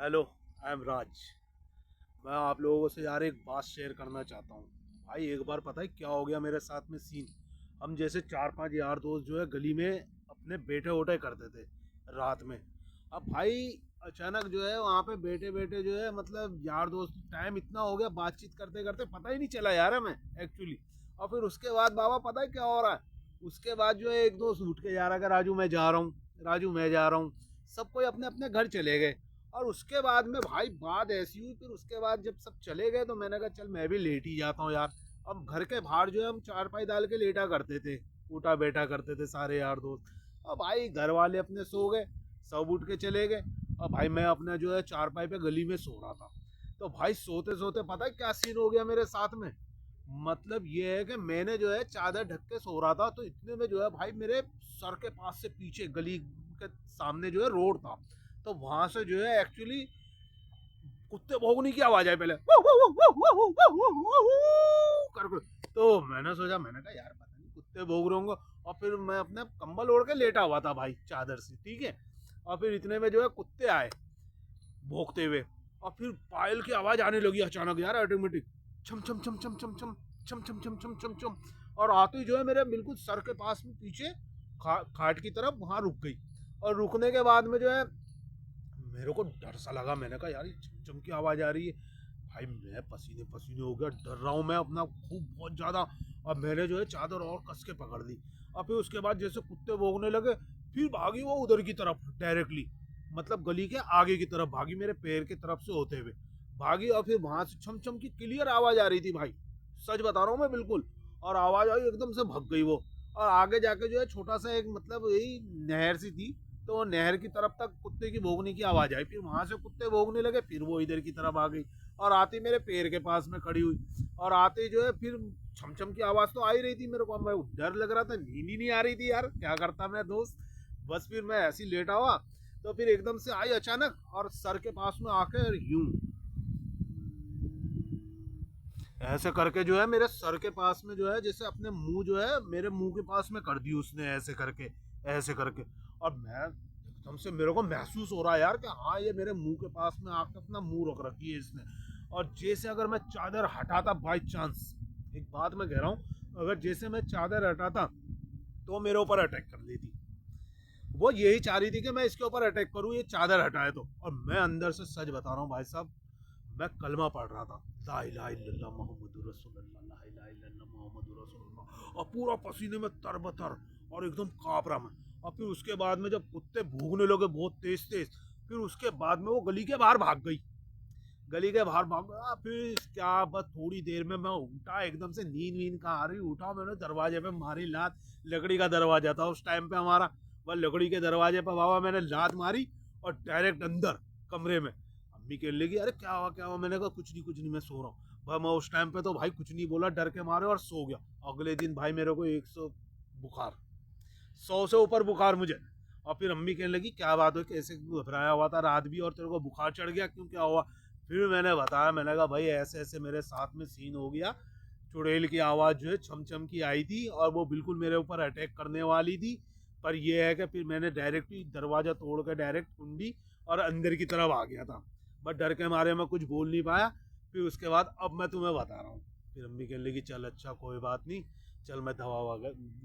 Hello, I am राज। मैं आप लोगों से यार एक बात शेयर करना चाहता हूँ। भाई एक बार पता है क्या हो गया मेरे साथ में सीन। हम जैसे चार पांच यार दोस्त जो है गली में अपने बैठे उठे करते थे रात में। अब भाई अचानक जो है वहाँ पे बैठे बैठे जो है मतलब यार दोस्त टाइम इतना हो गया बातचीत करते करते पता ही नहीं चला यार हमें एक्चुअली। और फिर उसके बाद बाबा पता है क्या हो रहा है। उसके बाद जो है एक दोस्त उठ के जा रहा है, राजू मैं जा रहा हूँ, राजू मैं जा रहा हूँ। सब कोई अपने अपने घर चले गए। और उसके बाद में भाई बात ऐसी हुई, फिर उसके बाद जब सब चले गए तो मैंने कहा चल मैं भी लेट ही जाता हूँ यार। अब घर के बाहर जो है हम चारपाई डाल के लेटा करते थे, उठा बैठा करते थे सारे यार दोस्त। अब भाई घर वाले अपने सो गए, सब उठ के चले गए। और भाई मैं अपना जो है चारपाई पे गली में सो रहा था। तो भाई सोते सोते पता है क्या सीन हो गया मेरे साथ में। मतलब ये है कि मैंने जो है चादर ढक के सो रहा था, तो इतने में जो है भाई मेरे सर के पास से पीछे गली के सामने जो है रोड था। तो वहां से जो है एक्चुअली कुत्ते भौंकने की आवाज आई पहले करके। तो मैंने सोचा, मैंने कहा यार पता नहीं कुत्ते भौंक रहे होंगे। और फिर मैं अपने कंबल ओढ़ के लेटा हुआ था भाई चादर से, ठीक है। और फिर इतने में जो है कुत्ते आए भौंकते हुए। और फिर पायल की आवाज आने लगी अचानक यार ऑटोमेटिक, छम छम छम छम छम छम छम छम छम छम छम छम। और आते ही जो है मेरे बिल्कुल सर के पास में पीछे खाट की तरफ वहां रुक गई। और रुकने के बाद में जो है मेरे को डर सा लगा। मैंने कहा यार ये चमचम की आवाज आ रही है। भाई मैं पसीने पसीने हो गया, डर रहा हूँ मैं अपना खूब बहुत ज्यादा। और मैंने जो है चादर और कस के पकड़ ली। और फिर उसके बाद जैसे कुत्ते भौंकने लगे, फिर भागी वो उधर की तरफ डायरेक्टली, मतलब गली के आगे की तरफ भागी, मेरे पैर की तरफ से होते हुए भागी। और फिर वहां से छम छम की क्लियर आवाज आ रही थी भाई, सच बता रहा हूँ मैं बिल्कुल। और आवाज आई एकदम से भग गई वो। और आगे जाके जो है छोटा सा एक मतलब यही नहर सी थी, तो नहर की तरफ तक कुत्ते की भौंकने की आवाज आई। फिर वहां से कुत्ते भौंकने लगे, फिर वो इधर की तरफ आ गई और आती मेरे पैर के पास में खड़ी हुई। और आते जो है फिर छमछम की आवाज तो आ ही रही थी मेरे को, मैं डर लग रहा था, नींद ही नहीं आ रही थी यार, क्या करता मैं दोस्त। बस फिर मैं ऐसी लेटा हुआ, तो फिर एकदम से आई अचानक और सर के पास में आके यूं ऐसे करके जो है मेरे सर के पास में जो है जैसे अपने मुंह जो है मेरे मुंह के पास में कर दी उसने, ऐसे करके ऐसे करके। और मैं एकदम से मेरे को महसूस हो रहा है यार कि हाँ ये मेरे मुंह के पास में आके अपना मुंह रख रखी है इसने। और जैसे अगर मैं चादर हटाता बाई चांस, एक बात मैं कह रहा हूँ, अगर जैसे मैं चादर हटाता तो मेरे ऊपर अटैक कर लेती। वो यही चाह रही थी कि मैं इसके ऊपर अटैक करूँ, ये चादर हटाए तो। और मैं अंदर से सच बता रहा हूँ भाई साहब, मैं कलमा पढ़ रहा था, ला इलाहा इल्लल्लाह मुहम्मदुर रसूलुल्लाह, ला इलाहा इल्लल्लाह मुहम्मदुर रसूलुल्लाह। और पूरा पसीने में तरबतर और एकदम कांप रहा मैं। और फिर उसके बाद में जब कुत्ते भूगने लगे बहुत तेज तेज, फिर उसके बाद में वो गली के बाहर भाग गई। गली के बाहर भाग गया। फिर क्या बस थोड़ी देर में मैं उठा, एकदम से नींद वींद कहाँ आ रही, उठा मैंने दरवाजे पे मारी लात। लकड़ी का दरवाजा था उस टाइम पे हमारा, वह लकड़ी के दरवाजे पे बाबा मैंने लात मारी और डायरेक्ट अंदर कमरे में। अम्मी कहने लगी अरे क्या हुआ क्या हुआ, मैंने कहा कुछ नहीं मैं सो रहा हूँ भाई। मैं उस टाइम पे तो भाई कुछ नहीं बोला, डर के मारे और सो गया। अगले दिन भाई मेरे को 100 बुखार, 100 से ऊपर बुखार मुझे। और फिर अम्मी कहने लगी क्या बात हो, कैसे घबराया हुआ था रात भी और तेरे को बुखार चढ़ गया क्यों, क्या हुआ। फिर मैंने बताया, मैंने कहा भाई ऐसे ऐसे मेरे साथ में सीन हो गया। चुड़ैल की आवाज़ जो है छम छम की आई थी और वो बिल्कुल मेरे ऊपर अटैक करने वाली थी। पर यह है कि फिर मैंने डायरेक्ट ही दरवाज़ा तोड़ कर डायरेक्ट कुंडी और अंदर की तरफ आ गया था। बट डर के मारे मैं कुछ बोल नहीं पाया। फिर उसके बाद अब मैं तुम्हें बता रहा हूँ। फिर अम्मी कहने लगी चल अच्छा कोई बात नहीं, चल मैं दवा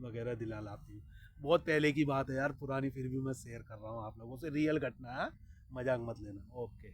वगैरह दिला लाती हूँ। बहुत पहले की बात है यार पुरानी, फिर भी मैं शेयर कर रहा हूँ आप लोगों से, रियल घटना है, मजाक मत लेना। ओके।